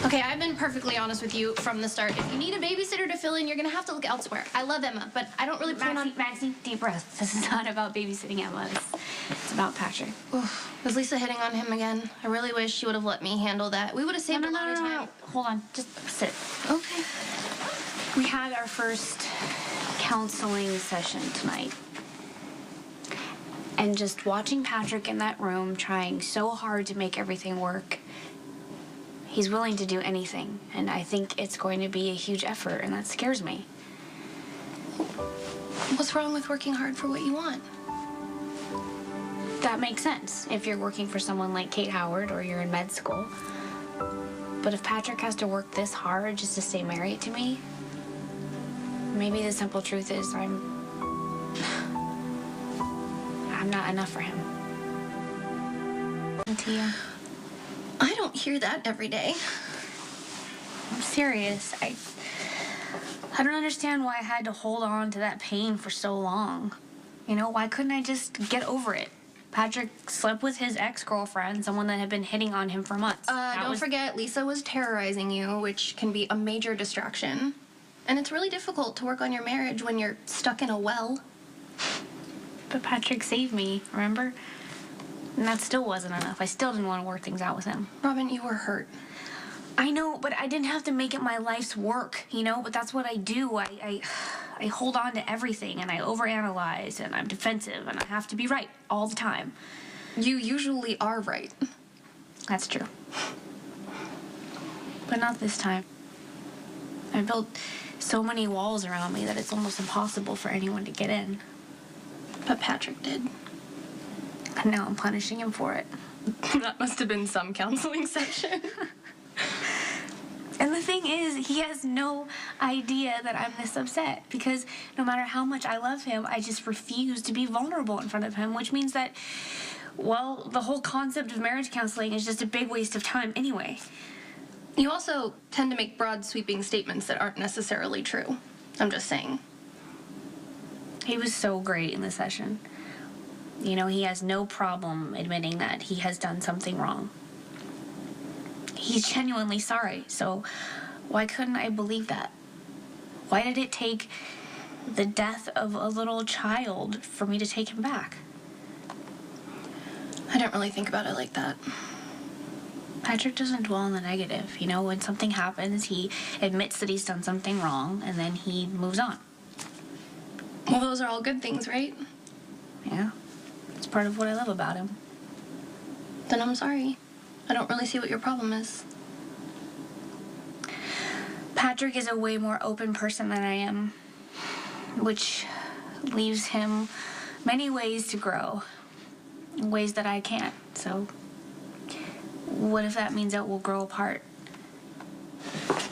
Okay, I've been perfectly honest with you from the start. If you need a babysitter to fill in, you're gonna have to look elsewhere. I love Emma, but I don't really plan on... Maxie, deep breath. This is not about babysitting Emma. It's about Patrick. Oof. Was Lisa hitting on him again? I really wish she would have let me handle that. We would have saved a lot of time. No. Hold on. Just sit. Okay. We had our first counseling session tonight. And just watching Patrick in that room trying so hard to make everything work, he's willing to do anything. And I think it's going to be a huge effort, and that scares me. What's wrong with working hard for what you want? That makes sense if you're working for someone like Kate Howard or you're in med school. But if Patrick has to work this hard just to stay married to me, maybe the simple truth is I'm not enough for him. And Tia, I don't hear that every day. I'm serious. I don't understand why I had to hold on to that pain for so long. You know, why couldn't I just get over it? Patrick slept with his ex-girlfriend, someone that had been hitting on him for months. Don't forget, Lisa was terrorizing you, which can be a major distraction. And it's really difficult to work on your marriage when you're stuck in a well. But Patrick saved me, remember? And that still wasn't enough. I still didn't want to work things out with him. Robin, you were hurt. I know, but I didn't have to make it my life's work, you know? But that's what I do. I hold on to everything, and I overanalyze, and I'm defensive, and I have to be right all the time. You usually are right. That's true. But not this time. I built so many walls around me that it's almost impossible for anyone to get in. But Patrick did. And now I'm punishing him for it. That must have been some counseling session. And the thing is, he has no idea that I'm this upset because no matter how much I love him, I just refuse to be vulnerable in front of him, which means that, well, the whole concept of marriage counseling is just a big waste of time anyway. You also tend to make broad, sweeping statements that aren't necessarily true. I'm just saying. He was so great in the session. You know, he has no problem admitting that he has done something wrong. He's genuinely sorry, so why couldn't I believe that? Why did it take the death of a little child for me to take him back? I don't really think about it like that. Patrick doesn't dwell on the negative. You know, when something happens, he admits that he's done something wrong, and then he moves on. Well, those are all good things, right? Yeah. It's part of what I love about him. Then I'm sorry. I don't really see what your problem is. Patrick is a way more open person than I am, which leaves him many ways to grow, in ways that I can't. So what if that means that we'll grow apart?